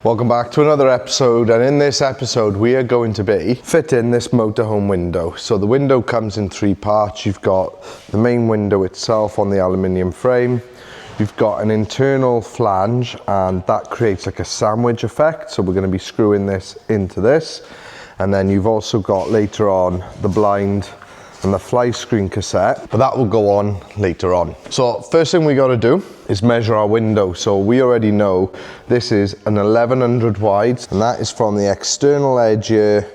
Welcome back to another episode, and in this episode we are going to be fitting this motorhome window. So the window comes in three parts. You've got the main window itself on the aluminium frame. You've got an internal flange, and that creates like a sandwich effect. So we're going to be screwing this into this. And then you've also got later on the blind and the fly screen cassette, but that will go on later on. So first thing we got to do is measure our window. So we already know this is an 1100 wide, and that is from the external edge here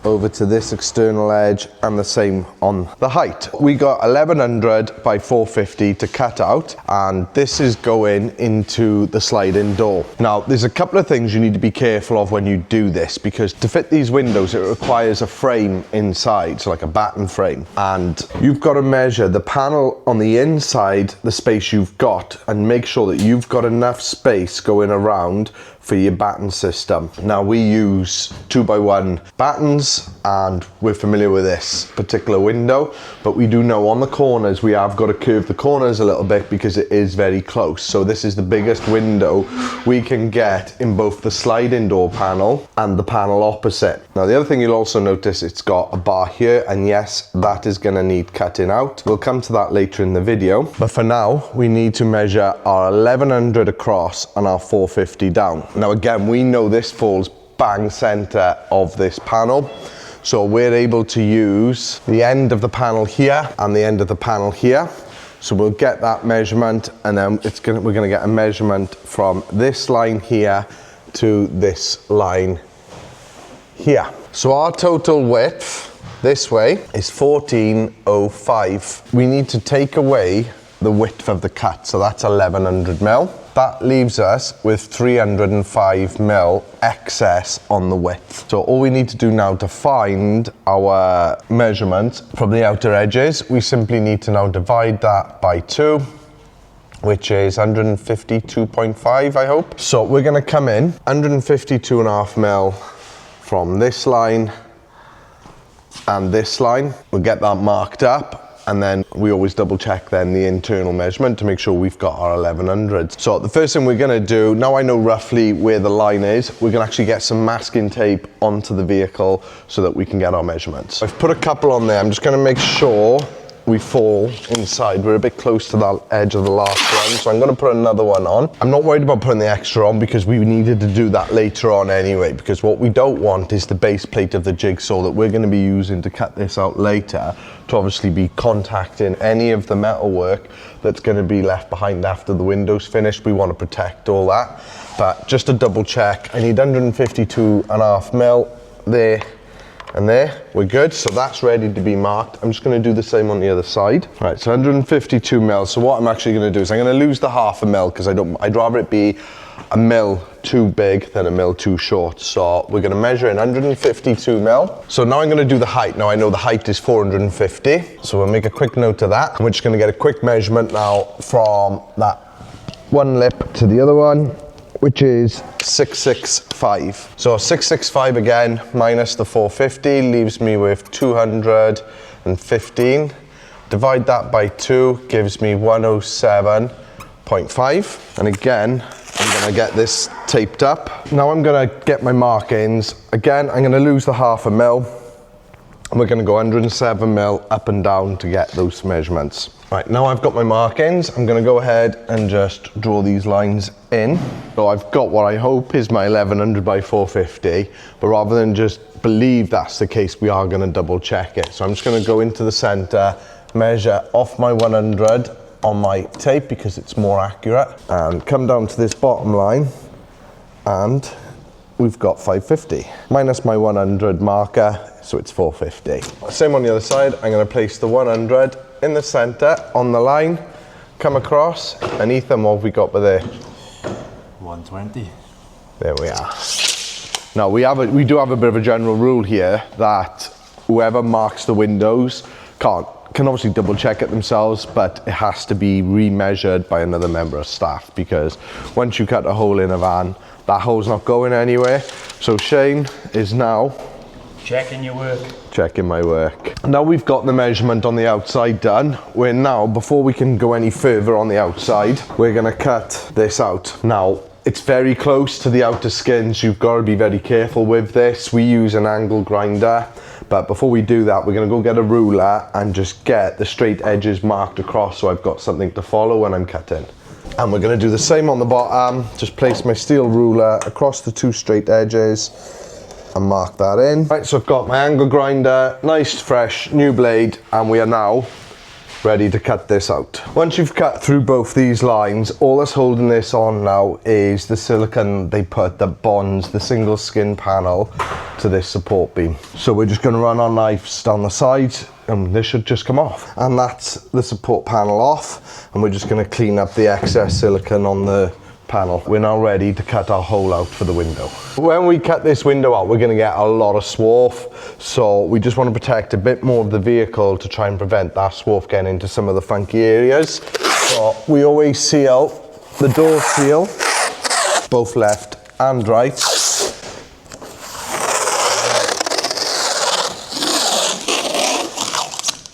over to this external edge, and the same on the height. We got 1100 by 450 to cut out, and this is going into the sliding door. Now there's a couple of things you need to be careful of when you do this, because to fit these windows it requires a frame inside, so like a batten frame, and you've got to measure the panel on the inside, the space you've got, and make sure that you've got enough space going around for your batten system. Now we use 2x1 battens, and we're familiar with this particular window, but we do know on the corners we have got to curve the corners a little bit because it is very close. So this is the biggest window we can get in both the sliding door panel and the panel opposite. Now the other thing you'll also notice, it's got a bar here, and yes, that is going to need cutting out. We'll come to that later in the video, but for now we need to measure our 1100 across and our 450 down. Now again, we know this falls bang center of this panel, so we're able to use the end of the panel here and the end of the panel here. So we'll get that measurement, and then we're going to get a measurement from this line here to this line here. So our total width this way is 1405. We need to take away the width of the cut, so that's 1100 mil. That leaves us with 305 mil excess on the width. So all we need to do now to find our measurement from the outer edges, we simply need to now divide that by 2, which is 152.5, I hope. So we're going to come in 152.5 mil from this line and this line. We'll get that marked up, and then we always double check then the internal measurement to make sure we've got our 1100. So the first thing we're going to do, now I know roughly where the line is, we're going to actually get some masking tape onto the vehicle so that we can get our measurements. I've put a couple on there. I'm just going to make sure we fall inside. We're a bit close to that edge of the last one, so I'm going to put another one on. I'm not worried about putting the extra on because we needed to do that later on anyway, because what we don't want is the base plate of the jigsaw that we're going to be using to cut this out later to obviously be contacting any of the metal work that's going to be left behind after the window's finished. We want to protect all that, but just to double check, I need 152.5 mil there and there. We're good, so that's ready to be marked. I'm just going to do the same on the other side. Right, so 152 mil. So what I'm actually going to do is I'm going to lose the half a mil because I'd rather it be a mil too big than a mil too short. So we're going to measure in 152 mil. So now I'm going to do the height. Now I know the height is 450, so we'll make a quick note of that. And we're just going to get a quick measurement now from that one lip to the other one, which is 665. So 665 again minus the 450 leaves me with 215. Divide that by 2 gives me 107.5. And again, I'm gonna get this taped up. Now I'm gonna get my markings. Again, I'm gonna lose the half a mil, and we're gonna go 107 mil up and down to get those measurements. Right, now I've got my markings, I'm gonna go ahead and just draw these lines in. So I've got what I hope is my 1100 by 450, but rather than just believe that's the case, we are gonna double check it. So I'm just gonna go into the center, measure off my 100 on my tape because it's more accurate, and come down to this bottom line, and we've got 550. Minus my 100 marker, so it's 450. Same on the other side, I'm gonna place the 100 in the center on the line, come across, and Ethan, what have we got by there? 120. There we are. Now we do have a bit of a general rule here that whoever marks the windows can obviously double check it themselves, but it has to be remeasured by another member of staff, because once you cut a hole in a van, that hole's not going anywhere. So Shane is now checking your work. Checking my work. Now we've got the measurement on the outside done. We're now, before we can go any further on the outside, we're gonna cut this out. Now, it's very close to the outer skins. You've got to be very careful with this. We use an angle grinder, but before we do that, we're going to go get a ruler and just get the straight edges marked across so I've got something to follow when I'm cutting. And we're going to do the same on the bottom. Just place my steel ruler across the 2 straight edges and mark that in. Right, so I've got my angle grinder, nice fresh new blade, and we are now ready to cut this out. Once you've cut through both these lines, all that's holding this on now is the silicone they put that bonds the single skin panel to this support beam. So we're just going to run our knives down the sides and this should just come off. And that's the support panel off, and we're just going to clean up the excess silicone on the panel. We're now ready to cut our hole out for the window. When we cut this window out, we're going to get a lot of swarf, so we just want to protect a bit more of the vehicle to try and prevent that swarf getting into some of the funky areas. So we always seal the door seal, both left and right.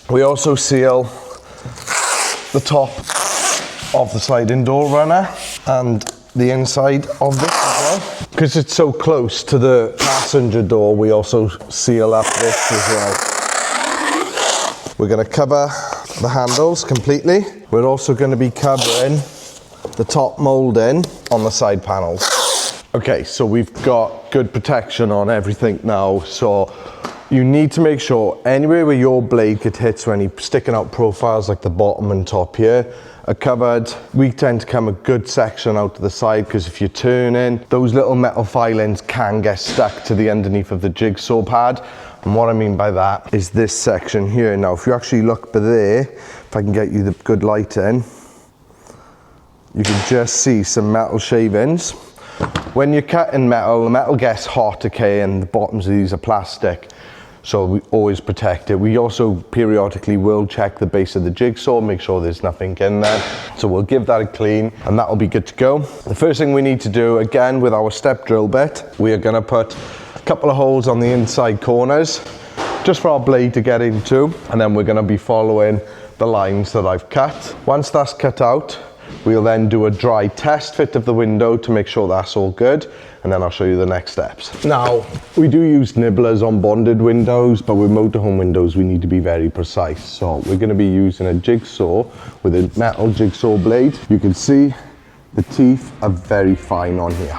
We also seal the top of the sliding door runner and the inside of this as well. Because it's so close to the passenger door, we also seal up this as well. We're going to cover the handles completely. We're also going to be covering the top moulding on the side panels. Okay, so we've got good protection on everything now, so you need to make sure anywhere where your blade gets hit, so any sticking out profiles like the bottom and top here are covered. We tend to come a good section out to the side, because if you're turning, those little metal filings can get stuck to the underneath of the jigsaw pad. And what I mean by that is this section here. Now, if you actually look by there, if I can get you the good light in, you can just see some metal shavings. When you're cutting metal, the metal gets hot, okay, and the bottoms of these are plastic. So we always protect it. We also periodically will check the base of the jigsaw, make sure there's nothing in there. So we'll give that a clean and that'll be good to go. The first thing we need to do, again with our step drill bit, we are gonna put a couple of holes on the inside corners, just for our blade to get into, and then we're gonna be following the lines that I've cut. Once that's cut out, we'll then do a dry test fit of the window to make sure that's all good, and then I'll show you the next steps. Now, we do use nibblers on bonded windows, but with motorhome windows, we need to be very precise. So we're going to be using a jigsaw with a metal jigsaw blade. You can see the teeth are very fine on here.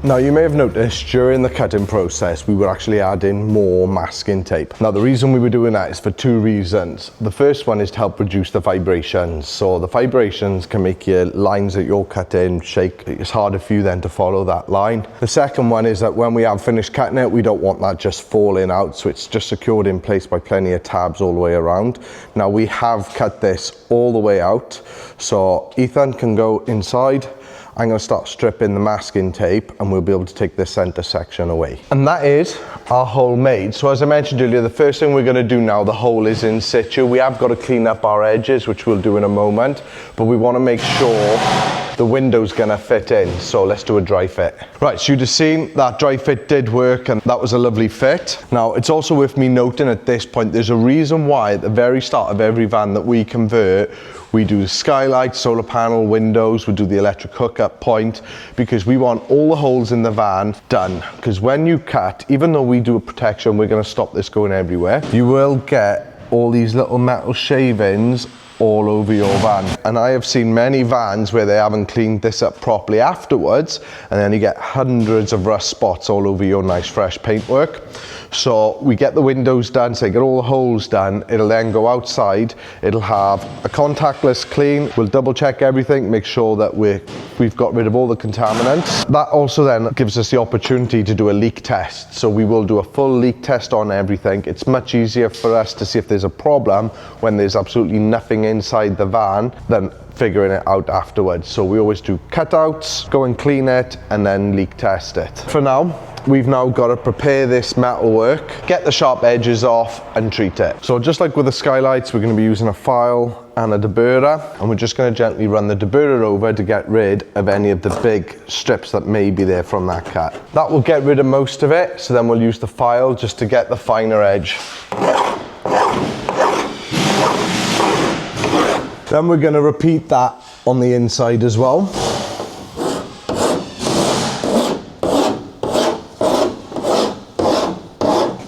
Now, you may have noticed during the cutting process, we were actually adding more masking tape. Now, the reason we were doing that is for 2 reasons. The first one is to help reduce the vibrations. So the vibrations can make your lines that you're cutting shake. It's harder for you then to follow that line. The second one is that when we have finished cutting it, we don't want that just falling out. So it's just secured in place by plenty of tabs all the way around. Now, we have cut this all the way out. So Ethan can go inside. I'm going to start stripping the masking tape and we'll be able to take this center section away. And that is our hole made. So as I mentioned earlier, the first thing we're going to do now, the hole is in situ. We have got to clean up our edges, which we'll do in a moment, but we want to make sure the window's going to fit in. So let's do a dry fit. Right, so you'd have seen that dry fit did work and that was a lovely fit. Now, it's also worth me noting at this point, there's a reason why at the very start of every van that we convert, we do the skylight, solar panel, windows, we do the electric hookup point, because we want all the holes in the van done. Because when you cut, even though we do a protection, we're going to stop this going everywhere, you will get all these little metal shavings all over your van. And I have seen many vans where they haven't cleaned this up properly afterwards, and then you get hundreds of rust spots all over your nice fresh paintwork. So we get the windows done, so get all the holes done. It'll then go outside. It'll have a contactless clean. We'll double check everything, make sure that we've got rid of all the contaminants. That also then gives us the opportunity to do a leak test. So we will do a full leak test on everything. It's much easier for us to see if there's a problem when there's absolutely nothing inside the van than figuring it out afterwards. So we always do cutouts, go and clean it, and then leak test it. For now, we've now got to prepare this metalwork, get the sharp edges off and treat it. So just like with the skylights, we're going to be using a file and a deburrer, and we're just going to gently run the deburrer over to get rid of any of the big strips that may be there from that cut. That will get rid of most of it, so then we'll use the file just to get the finer edge. Then we're going to repeat that on the inside as well.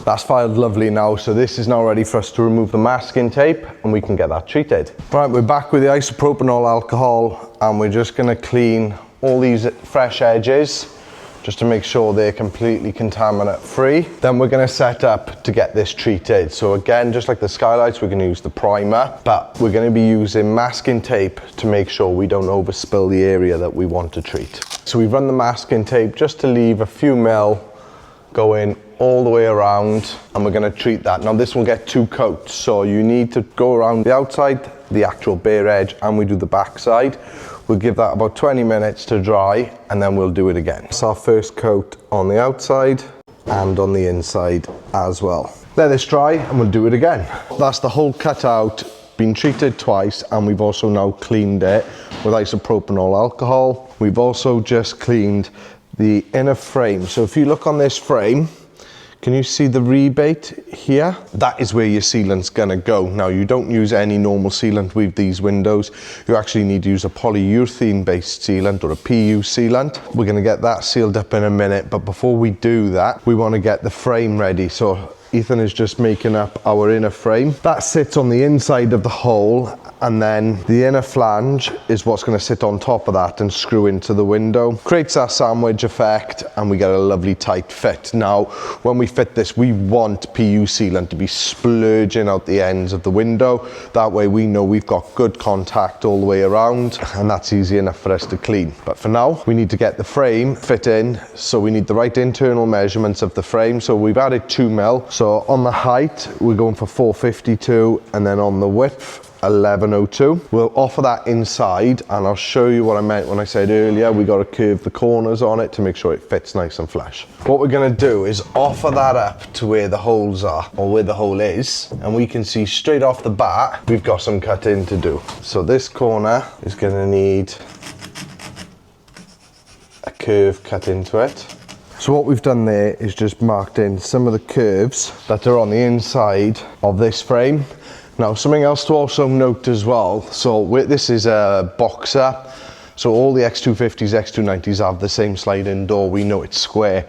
That's filed lovely now, so this is now ready for us to remove the masking tape and we can get that treated. Right, we're back with the isopropanol alcohol and we're just going to clean all these fresh edges just to make sure they're completely contaminant free. Then we're going to set up to get this treated. So again, just like the skylights, we're going to use the primer, but we're going to be using masking tape to make sure we don't overspill the area that we want to treat. So we've run the masking tape just to leave a few mil going all the way around, and we're going to treat that. Now this will get 2 coats, so you need to go around the outside, the actual bare edge, and we do the back side. We'll give that about 20 minutes to dry and then we'll do it again. It's our first coat on the outside and on the inside as well. Let this dry and we'll do it again. That's the whole cutout, been treated twice, and we've also now cleaned it with isopropanol alcohol. We've also just cleaned the inner frame. So if you look on this frame, can you see the rebate here? That is where your sealant's gonna go. Now you don't use any normal sealant with these windows. You actually need to use a polyurethane based sealant or a PU sealant. We're gonna get that sealed up in a minute, but before we do that, we wanna get the frame ready. So Ethan is just making up our inner frame. That sits on the inside of the hole, and then the inner flange is what's going to sit on top of that and screw into the window. Creates that sandwich effect and we get a lovely tight fit. Now, when we fit this, we want PU sealant to be splurging out the ends of the window. That way we know we've got good contact all the way around, and that's easy enough for us to clean. But for now, we need to get the frame fit in, so we need the right internal measurements of the frame. So we've added 2 mil. So on the height, we're going for 452, and then on the width, 1102. We'll offer that inside, and I'll show you what I meant when I said earlier we got to curve the corners on it to make sure it fits nice and flush. What we're going to do is offer that up to where the holes are, or where the hole is, and we can see straight off the bat we've got some cutting to do. So this corner is going to need a curve cut into it. So what we've done there is just marked in some of the curves that are on the inside of this frame. Now, something else to also note as well, so this is a boxer, so all the X250s, X290s have the same sliding door. We know it's square.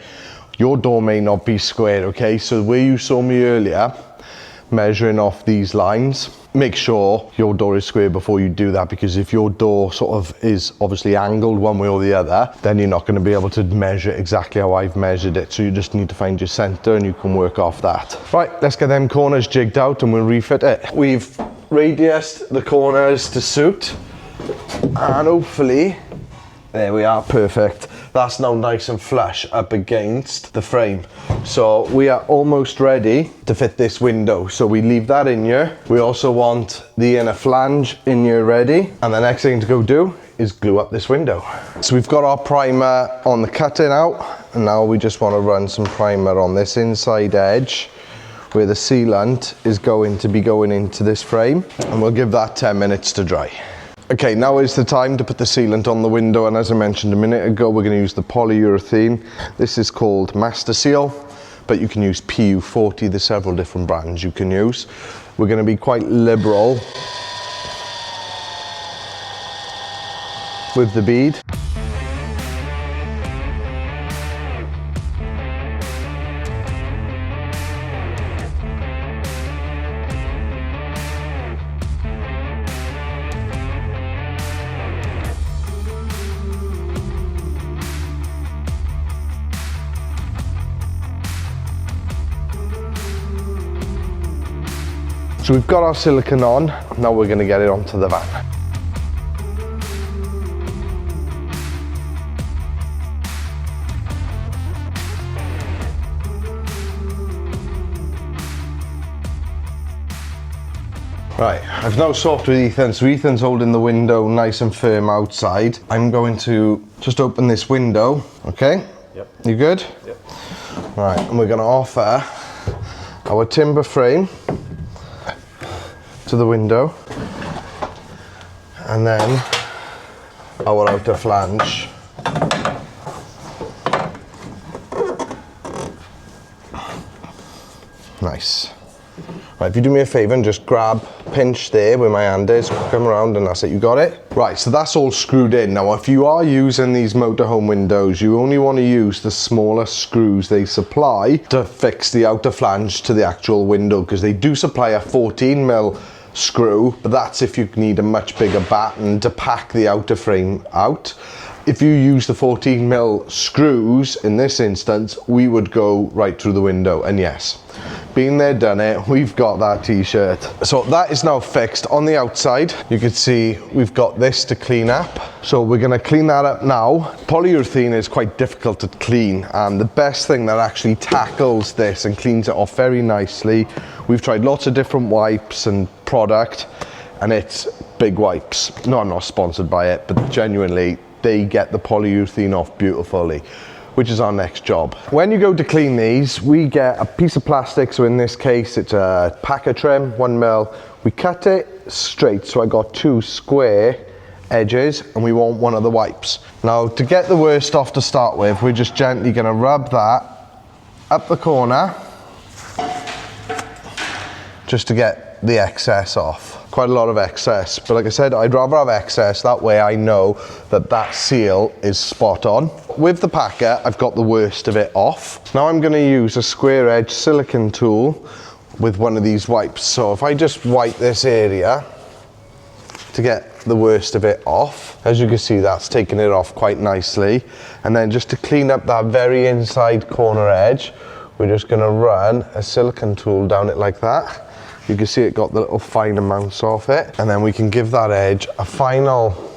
Your door may not be square, okay? So where you saw me earlier, measuring off these lines, make sure your door is square before you do that, because if your door sort of is obviously angled one way or the other, then you're not going to be able to measure exactly how I've measured it. So you just need to find your center and you can work off that. Right, let's get them corners jigged out and we'll refit it. We've radiused the corners to suit, and hopefully, there we are, perfect. That's now nice and flush up against the frame. So we are almost ready to fit this window. So we leave that in here. We also want the inner flange in here ready. And the next thing to go do is glue up this window. So we've got our primer on the cutting out. And now we just want to run some primer on this inside edge where the sealant is going to be going into this frame. And we'll give that 10 minutes to dry. Okay, now is the time to put the sealant on the window, and as I mentioned a minute ago, we're going to use the polyurethane. This is called Master Seal, but you can use PU40. There's several different brands you can use. We're going to be quite liberal with the bead. So we've got our silicone on, now we're going to get it onto the van. Right, I've now swapped with Ethan, so Ethan's holding the window nice and firm outside. I'm going to just open this window, okay? Yep. You good? Yep. Right, and we're going to offer our timber frame to the window, and then our outer flange. Nice. Right, if you do me a favour and just pinch there where my hand is, come around and that's it, you got it? Right, so that's all screwed in. Now, if you are using these motorhome windows, you only want to use the smaller screws they supply to fix the outer flange to the actual window, because they do supply a 14mm screw, but that's if you need a much bigger batten to pack the outer frame out. If you use the 14mm screws, in this instance, we would go right through the window, and yes, been there, done it, we've got that t-shirt. So that is now fixed. On the outside, you can see we've got this to clean up. So we're gonna clean that up now. Polyurethane is quite difficult to clean, and the best thing that actually tackles this and cleans it off very nicely, we've tried lots of different wipes and product, and it's Big Wipes. No, I'm not sponsored by it, but genuinely, they get the polyurethane off beautifully, which is our next job. When you go to clean these, we get a piece of plastic. So in this case, it's a packer trim, 1mm. We cut it straight, so I got 2 square edges, and we want one of the wipes. Now, to get the worst off to start with, we're just gently gonna rub that up the corner, just to get the excess off. Quite a lot of excess, but like I said, I'd rather have excess, that way I know that that seal is spot on. With the packer, I've got the worst of it off. Now I'm going to use a square edge silicone tool with one of these wipes. So if I just wipe this area to get the worst of it off, as you can see, that's taking it off quite nicely. And then just to clean up that very inside corner edge, we're just going to run a silicone tool down it like that. You can see it got the little fine amounts off it, and then we can give that edge a final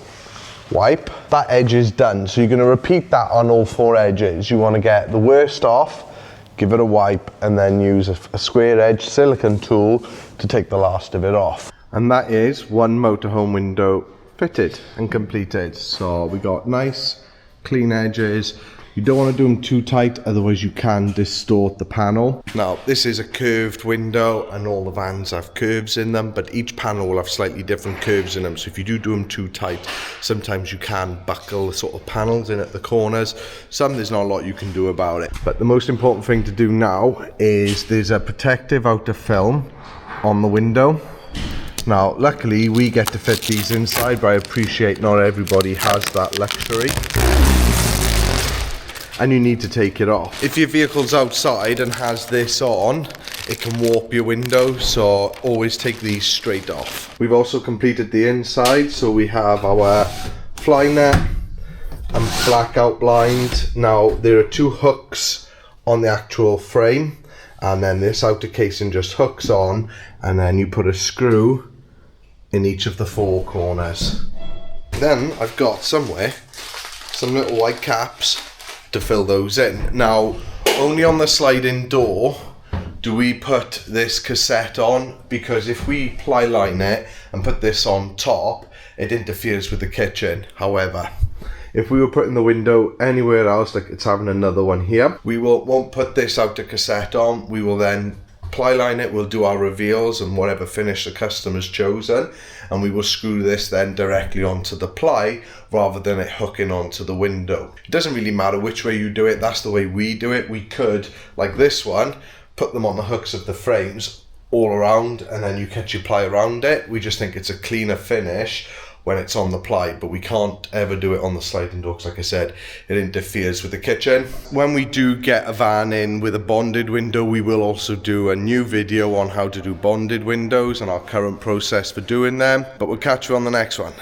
wipe. That edge is done, so you're going to repeat that on all 4 edges. You want to get the worst off, give it a wipe, and then use a square edge silicone tool to take the last of it off. And that is one motorhome window fitted and completed. So we got nice clean edges. You don't want to do them too tight, otherwise you can distort the panel. Now, this is a curved window, and all the vans have curves in them, but each panel will have slightly different curves in them. So if you do them too tight, sometimes you can buckle the sort of panels in at the corners. There's not a lot you can do about it. But the most important thing to do now is there's a protective outer film on the window. Now, luckily, we get to fit these inside, but I appreciate not everybody has that luxury. And you need to take it off. If your vehicle's outside and has this on, it can warp your window, so always take these straight off. We've also completed the inside, so we have our fly net and blackout blind. Now, there are 2 hooks on the actual frame, and then this outer casing just hooks on, and then you put a screw in each of the 4 corners. Then I've got somewhere some little white caps to fill those in. Now, only on the sliding door do we put this cassette on, because if we ply line it and put this on top, it interferes with the kitchen. However, if we were putting the window anywhere else, like it's having another one here, we won't put this outer cassette on. We will then ply line it, we'll do our reveals and whatever finish the customer's chosen, and we will screw this then directly onto the ply rather than it hooking onto the window. It doesn't really matter which way you do it, that's the way we do it. We could, like this one, put them on the hooks of the frames all around, and then you catch your ply around it. We just think it's a cleaner finish when it's on the ply, but we can't ever do it on the sliding door because, like I said, it interferes with the kitchen. When we do get a van in with a bonded window, we will also do a new video on how to do bonded windows and our current process for doing them, but we'll catch you on the next one.